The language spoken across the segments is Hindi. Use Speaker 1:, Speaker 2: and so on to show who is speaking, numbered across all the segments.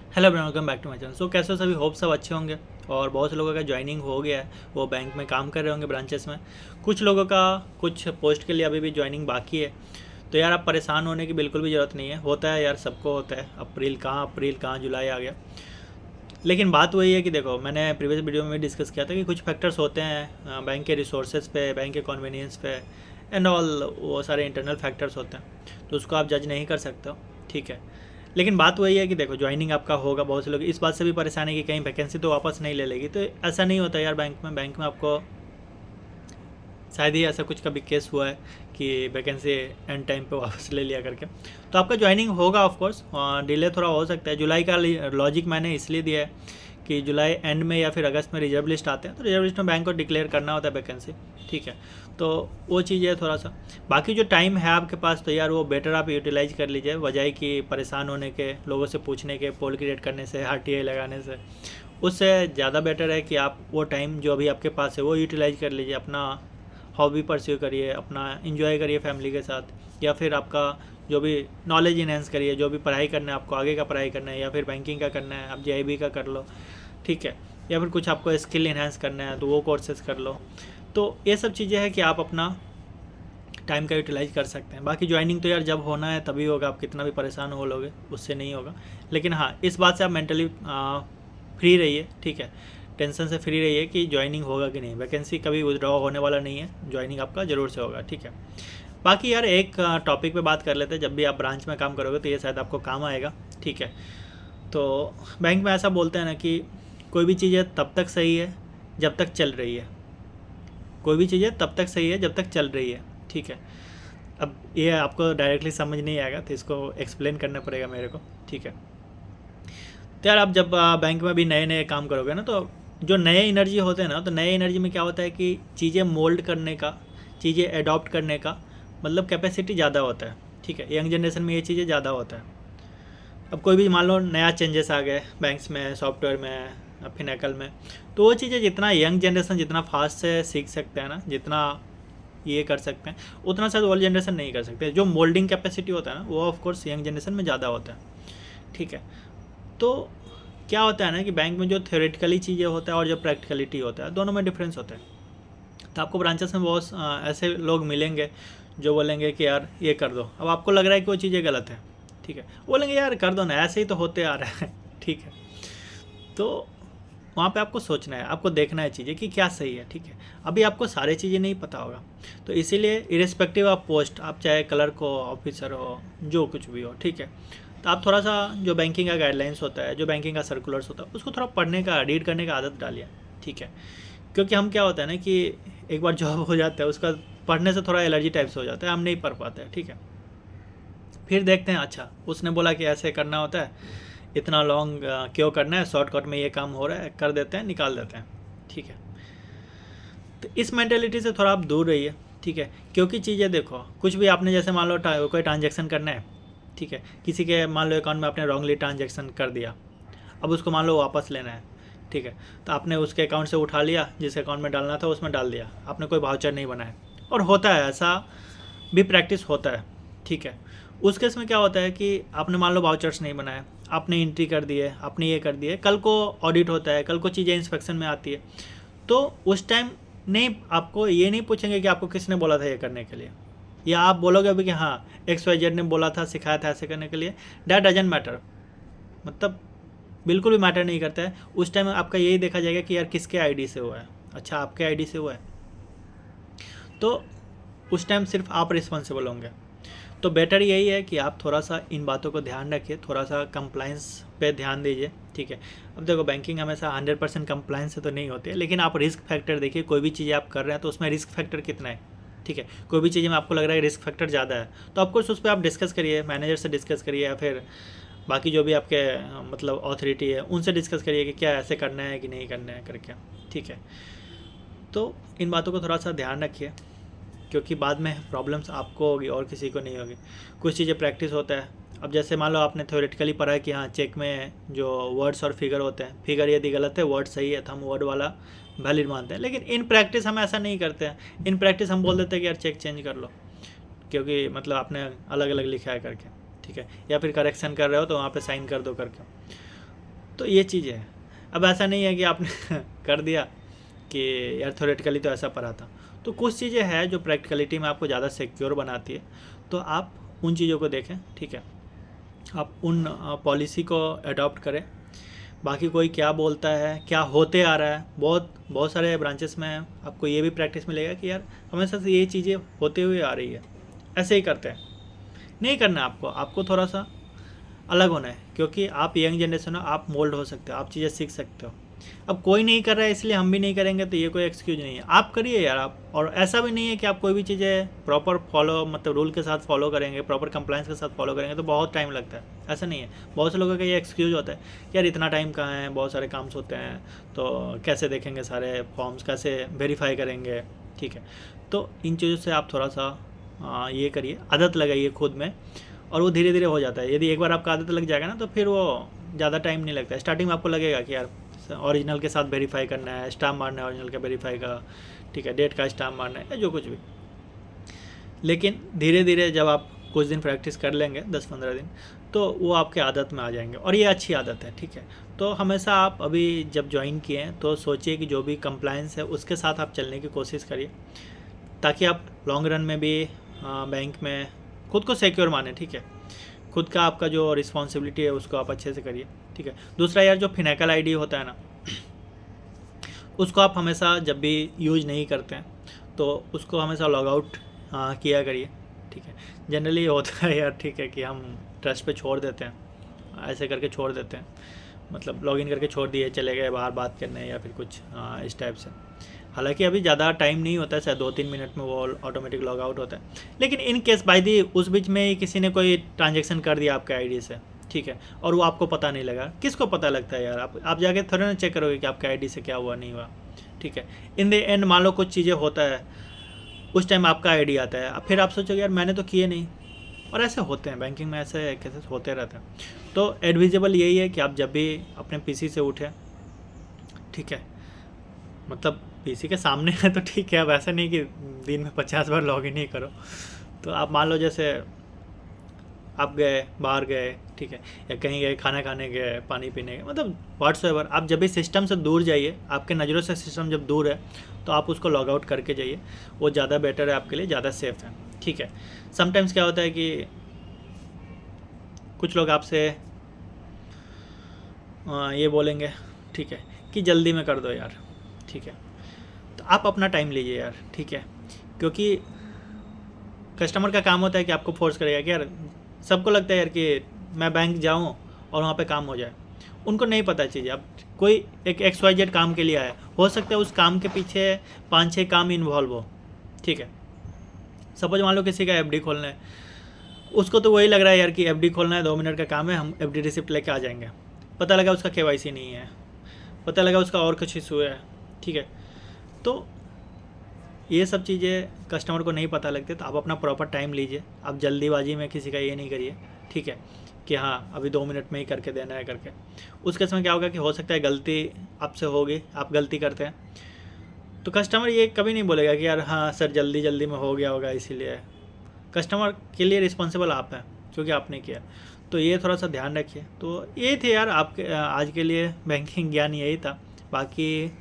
Speaker 1: Hello everyone, welcome back to my channel. So कैसे हो सभी? होप सब अच्छे होंगे। और बहुत से लोगों का ज्वाइनिंग हो गया है, वो बैंक में काम कर रहे होंगे ब्रांचेस में। कुछ लोगों का कुछ पोस्ट के लिए अभी भी ज्वाइनिंग बाकी है। तो यार आप परेशान होने की बिल्कुल भी ज़रूरत नहीं है। होता है यार, सबको होता है। अप्रैल कहाँ जुलाई आ गया। लेकिन बात वही है कि देखो, मैंने प्रीवियस वीडियो में भी डिस्कस किया था कि कुछ फैक्टर्स होते हैं बैंक के रिसोर्सेज पे, बैंक के कन्वीनियंस पे एंड ऑल, वो सारे इंटरनल फैक्टर्स होते हैं। तो उसको आप जज नहीं कर सकते हो, ठीक है। लेकिन बात वही है कि देखो, ज्वाइनिंग आपका होगा। बहुत से लोग इस बात से भी परेशान है कि कहीं वैकेंसी तो वापस नहीं ले लेगी। तो ऐसा नहीं होता यार। बैंक में आपको शायद ही ऐसा कुछ कभी केस हुआ है कि वैकेंसी एंड टाइम पे वापस ले लिया करके। तो आपका ज्वाइनिंग होगा ऑफ कोर्स, डिले थोड़ा हो सकता है। जुलाई का लॉजिक मैंने इसलिए दिया है कि जुलाई एंड में या फिर अगस्त में रिजर्व लिस्ट आते हैं। तो रिजर्व लिस्ट में बैंक को डिक्लेयर करना होता है वैकेंसी, ठीक है। तो वो चीज़ है थोड़ा सा। बाकी जो टाइम है आपके पास, तो यार वो बेटर आप यूटिलाइज कर लीजिए, बजाय कि परेशान होने के, लोगों से पूछने के, पोल क्रिएट करने से, RTI लगाने से। उससे ज़्यादा बेटर है कि आप वो टाइम जो अभी आपके पास है वो यूटिलाइज कर लीजिए। अपना हॉबी परस्यू करिए, अपना इंजॉय करिए फैमिली के साथ, या फिर आपका जो भी नॉलेज इन्हेंस करिए। जो भी पढ़ाई करना है आपको, आगे का पढ़ाई करना है या फिर बैंकिंग का करना है, आप JIB का कर लो, ठीक है। या फिर कुछ आपको स्किल इन्हेंस करना है तो वो कोर्सेज कर लो। तो ये सब चीज़ें हैं कि आप अपना टाइम का यूटिलाइज कर सकते हैं। बाकी ज्वाइनिंग तो यार जब होना है तभी होगा। आप कितना भी परेशान हो लोगे, उससे नहीं होगा। लेकिन हाँ, इस बात से आप मेंटली फ्री रहिए, ठीक है। टेंशन से फ्री रहिए कि ज्वाइनिंग होगा कि नहीं। वैकेंसी कभी विड्रॉ होने वाला नहीं है, ज्वाइनिंग आपका ज़रूर से होगा, ठीक है। बाकी यार एक टॉपिक पे बात कर लेते हैं। जब भी आप ब्रांच में काम करोगे तो ये शायद आपको काम आएगा, ठीक है। तो बैंक में ऐसा बोलते हैं ना कि कोई भी चीज़ तब तक सही है जब तक चल रही है। कोई भी चीज़ तब तक सही है जब तक चल रही है, ठीक है। अब ये आपको डायरेक्टली समझ नहीं आएगा तो इसको एक्सप्लेन करना पड़ेगा मेरे को, ठीक है। तो यार आप जब बैंक में भी नए नए काम करोगे ना, तो जो नए एनर्जी होते हैं ना, तो नए एनर्जी में क्या होता है कि चीज़ें मोल्ड करने का, चीज़ें अडॉप्ट करने का मतलब कैपेसिटी ज़्यादा होता है, ठीक है। यंग जनरेशन में ये चीज़ें ज़्यादा होता है। अब कोई भी मान लो नया चेंजेस आ गए बैंक्स में, सॉफ्टवेयर में, फिनेकल में, तो वो चीज़ें जितना यंग जनरेशन जितना फास्ट से सीख सकते हैं ना, जितना ये कर सकते हैं, उतना शायद ओल्ड जनरेशन नहीं कर सकते। जो मोल्डिंग कैपेसिटी होता है ना, वो ऑफ कोर्स यंग जनरेशन में ज़्यादा होता है, ठीक है। तो क्या होता है ना कि बैंक में जो थ्योरेटिकली चीज़ें होता है और जो प्रैक्टिकलिटी होता है, दोनों में डिफरेंस होता है। तो आपको ब्रांचेस में बहुत ऐसे लोग मिलेंगे जो बोलेंगे कि यार ये कर दो। अब आपको लग रहा है कि वो चीज़ें गलत है, ठीक है। बोलेंगे यार कर दो ना, ऐसे ही तो होते आ रहा है, ठीक है। तो वहाँ पे आपको सोचना है, आपको देखना है चीज़ें कि क्या सही है, ठीक है। अभी आपको सारी चीज़ें नहीं पता होगा, तो इसीलिए इरेस्पेक्टिव ऑफ पोस्ट, आप चाहे क्लर्क हो, ऑफिसर हो, जो कुछ भी हो, ठीक है। तो आप थोड़ा सा जो बैंकिंग का गाइडलाइंस होता है, जो बैंकिंग का सर्कुलर्स होता है, उसको थोड़ा पढ़ने का, रीड करने का आदत डालिए, ठीक है। क्योंकि हम क्या होता है ना कि एक बार जॉब हो जाता है, उसका पढ़ने से थोड़ा एलर्जी टाइप से हो जाता है, हम नहीं पढ़ पाते हैं, ठीक है। फिर देखते हैं, अच्छा उसने बोला कि ऐसे करना होता है, इतना लॉन्ग क्यों करना है, शॉर्टकट में ये काम हो रहा है, कर देते हैं, निकाल देते हैं, ठीक है। तो इस मैंटेलिटी से थोड़ा आप दूर रहिए, ठीक है। क्योंकि चीज़ें देखो, कुछ भी आपने जैसे मान लो कोई ट्रांजेक्शन करना है, ठीक है। किसी के मान लो अकाउंट में आपने रॉन्गली ट्रांजेक्शन कर दिया, अब उसको मान लो वापस लेना है, ठीक है। तो आपने उसके अकाउंट से उठा लिया, जिस अकाउंट में डालना था उसमें डाल दिया, आपने कोई वाउचर नहीं बनाया। और होता है ऐसा भी, प्रैक्टिस होता है, ठीक है। उस केस में क्या होता है कि आपने मान लो वाउचर्स नहीं बनाए, आपने एंट्री कर दिए, आपने ये कर दिए, कल को ऑडिट होता है, कल को चीज़ें इंस्पेक्शन में आती है, तो उस टाइम नहीं, आपको ये नहीं पूछेंगे कि आपको किसने बोला था ये करने के लिए, या आप बोलोगे अभी कि हाँ XYZ ने बोला था, सिखाया था ऐसे करने के लिए। डैट डजंट मैटर, मतलब बिल्कुल भी मैटर नहीं करता है। उस टाइम आपका यही देखा जाएगा कि यार किसके आईडी से हुआ है। अच्छा, आपके आईडी से हुआ है तो उस टाइम सिर्फ आप रिस्पॉन्सिबल होंगे। तो बेटर यही है कि आप थोड़ा सा इन बातों को ध्यान रखिए, थोड़ा सा कंप्लाइंस पे ध्यान दीजिए, ठीक है। अब देखो, बैंकिंग हमेशा 100% कंप्लाइंस से तो नहीं होती है, लेकिन आप रिस्क फैक्टर देखिए। कोई भी चीज़ें आप कर रहे हैं तो उसमें रिस्क फैक्टर कितना है, ठीक है। कोई भी चीज़ में आपको लग रहा है रिस्क फैक्टर ज़्यादा है, तो ऑफकोर्स उस पर आप डिस्कस करिए, मैनेजर से डिस्कस करिए, या फिर बाकी जो भी आपके मतलब अथॉरिटी है उनसे डिस्कस करिए कि क्या ऐसे करना है कि नहीं करना है करके, ठीक है। तो इन बातों को थोड़ा सा ध्यान रखिए, क्योंकि बाद में प्रॉब्लम्स आपको होगी और किसी को नहीं होगी। कुछ चीज़ें प्रैक्टिस होता है। अब जैसे मान लो आपने थ्योरेटिकली पढ़ा है कि हाँ चेक में जो वर्ड्स और फिगर होते हैं, फिगर यदि गलत है, वर्ड सही है, तो हम वर्ड वाला वैलिड मानते हैं। लेकिन इन प्रैक्टिस हम ऐसा नहीं करते हैं। इन प्रैक्टिस हम बोल देते हैं कि यार चेक चेंज कर लो, क्योंकि मतलब आपने अलग अलग लिखा है करके, ठीक है। या फिर करेक्शन कर रहे हो तो वहाँ पे साइन कर दो करके। तो ये चीज़ है। अब ऐसा नहीं है कि आपने कर दिया कि यार थ्योरेटिकली तो ऐसा पढ़ा था, तो कुछ चीज़ें हैं जो प्रैक्टिकलिटी में आपको ज़्यादा सिक्योर बनाती है, तो आप उन चीज़ों को देखें, ठीक है। आप उन पॉलिसी को अडॉप्ट करें। बाकी कोई क्या बोलता है, क्या होते आ रहा है, बहुत बहुत सारे ब्रांचेस में आपको ये भी प्रैक्टिस मिलेगा कि यार हमेशा से ये चीज़ें होते हुए आ रही है, ऐसे ही करते हैं। नहीं करना है आपको थोड़ा सा अलग होना है, क्योंकि आप यंग जनरेशन हो, आप मोल्ड हो सकते हो, आप चीज़ें सीख सकते हो। अब कोई नहीं कर रहा है इसलिए हम भी नहीं करेंगे, तो ये कोई एक्सक्यूज नहीं है, आप करिए यार आप। और ऐसा भी नहीं है कि आप कोई भी चीज़ें प्रॉपर फॉलो, मतलब रूल के साथ फॉलो करेंगे, प्रॉपर कंप्लायंस के साथ फॉलो करेंगे तो बहुत टाइम लगता है, ऐसा नहीं है। बहुत से लोगों का ये एक्सक्यूज होता है यार इतना टाइम कहाँ है, बहुत सारे काम्स होते हैं, तो कैसे देखेंगे सारे फॉर्म्स, कैसे वेरीफाई करेंगे, ठीक है। तो इन चीज़ों से आप थोड़ा सा ये करिए, आदत लगाइए खुद में, और वो धीरे धीरे हो जाता है। यदि एक बार आपका आदत लग जाएगा ना, तो फिर वो ज़्यादा टाइम नहीं लगता है। स्टार्टिंग में आपको लगेगा कि यार ओरिजिनल के साथ वेरीफाई करना है, स्टाम्प मारना है ओरिजिनल का वेरीफाई का, ठीक है, डेट का स्टाम्प मारना है या जो कुछ भी। लेकिन धीरे धीरे जब आप कुछ दिन प्रैक्टिस कर लेंगे, 10-15 दिन, तो वो आपके आदत में आ जाएंगे, और ये अच्छी आदत है, ठीक है। तो हमेशा आप अभी जब ज्वाइन किए हैं तो सोचिए कि जो भी कंप्लायंस है उसके साथ आप चलने की कोशिश करिए, ताकि आप लॉन्ग रन में भी बैंक में खुद को सिक्योर माने, ठीक है। खुद का आपका जो रिस्पॉन्सिबिलिटी है उसको आप अच्छे से करिए, ठीक है। दूसरा यार, जो फिनेकल आईडी होता है ना, उसको आप हमेशा जब भी यूज नहीं करते हैं तो उसको हमेशा लॉग आउट किया करिए, ठीक है। जनरली होता है यार, ठीक है, कि हम ट्रस्ट पे छोड़ देते हैं, ऐसे करके छोड़ देते हैं, मतलब लॉगिन करके छोड़ दिए, चले गए बाहर बात करने या फिर कुछ इस टाइप से। हालांकि अभी ज़्यादा टाइम नहीं होता है, शायद 2-3 मिनट में वो ऑटोमेटिक लॉग आउट होता है। लेकिन इन केस बाय दी उस बीच में ही किसी ने कोई ट्रांजेक्शन कर दिया आपके आईडी से, ठीक है, और वो आपको पता नहीं लगा, किसको पता लगता है यार, आप जाके थोड़ा ना चेक करोगे कि आपके आईडी से क्या हुआ नहीं हुआ, ठीक है। इन द एंड मान लो कुछ चीज़ें होता है, उस टाइम आपका आईडी आता है, अब फिर आप सोचोगे यार मैंने तो किए नहीं, और ऐसे होते हैं बैंकिंग में, ऐसे केसेस होते रहते हैं। तो एडविजिबल यही है कि आप जब भी अपने पीसी से उठें, ठीक है, मतलब पीसी के सामने है तो ठीक है, अब ऐसा नहीं कि दिन में 50 बार लॉगिन ही करो। तो आप मान लो जैसे आप गए, बाहर गए, ठीक है, या कहीं गए, खाना खाने गए, पानी पीने गए, मतलब व्हाट्सएवर, आप जब भी सिस्टम से दूर जाइए, आपके नज़रों से सिस्टम जब दूर है तो आप उसको लॉग आउट करके जाइए, वो ज़्यादा बेटर है आपके लिए, ज़्यादा सेफ है, ठीक है। समटाइम्स क्या होता है कि कुछ लोग आपसे ये बोलेंगे, ठीक है, कि जल्दी में कर दो यार, ठीक है, तो आप अपना टाइम लीजिए यार, ठीक है, क्योंकि कस्टमर का काम होता है कि आपको फोर्स करेगा कि यार, सबको लगता है यार कि मैं बैंक जाऊं और वहाँ पे काम हो जाए, उनको नहीं पता चीज़। अब कोई एक XYZ काम के लिए आया, हो सकता है उस काम के पीछे 5-6 काम इन्वॉल्व हो, ठीक है। सपोज मान लो किसी का FD खोलना है, उसको तो वही लग रहा है यार कि FD खोलना है, 2 मिनट का काम है, हम FD रिसिप्ट लेके आ जाएंगे। पता लगा उसका KYC नहीं है, पता लगा उसका और कुछ इशू है, ठीक है। तो ये सब चीज़ें कस्टमर को नहीं पता लगती, तो आप अपना प्रॉपर टाइम लीजिए, आप जल्दीबाजी में किसी का ये नहीं करिए, ठीक है, कि हाँ अभी 2 मिनट में ही करके देना है करके। उस केस में क्या होगा कि हो सकता है गलती आपसे होगी, आप गलती करते हैं, तो कस्टमर ये कभी नहीं बोलेगा कि यार हाँ सर जल्दी जल्दी में हो गया होगा, इसीलिए। कस्टमर के लिए रिस्पॉन्सिबल आप हैं, क्योंकि आपने किया, तो ये थोड़ा सा ध्यान रखिए। तो ये थे यार आपके आज के लिए बैंकिंग ज्ञान, यही था। बाकी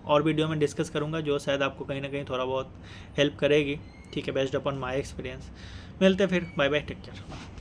Speaker 1: और वीडियो में डिस्कस करूंगा जो शायद आपको कहीं ना कहीं थोड़ा बहुत हेल्प करेगी, ठीक है, बेस्ड अपॉन माय एक्सपीरियंस। मिलते फिर, बाय बाय, टेक केयर।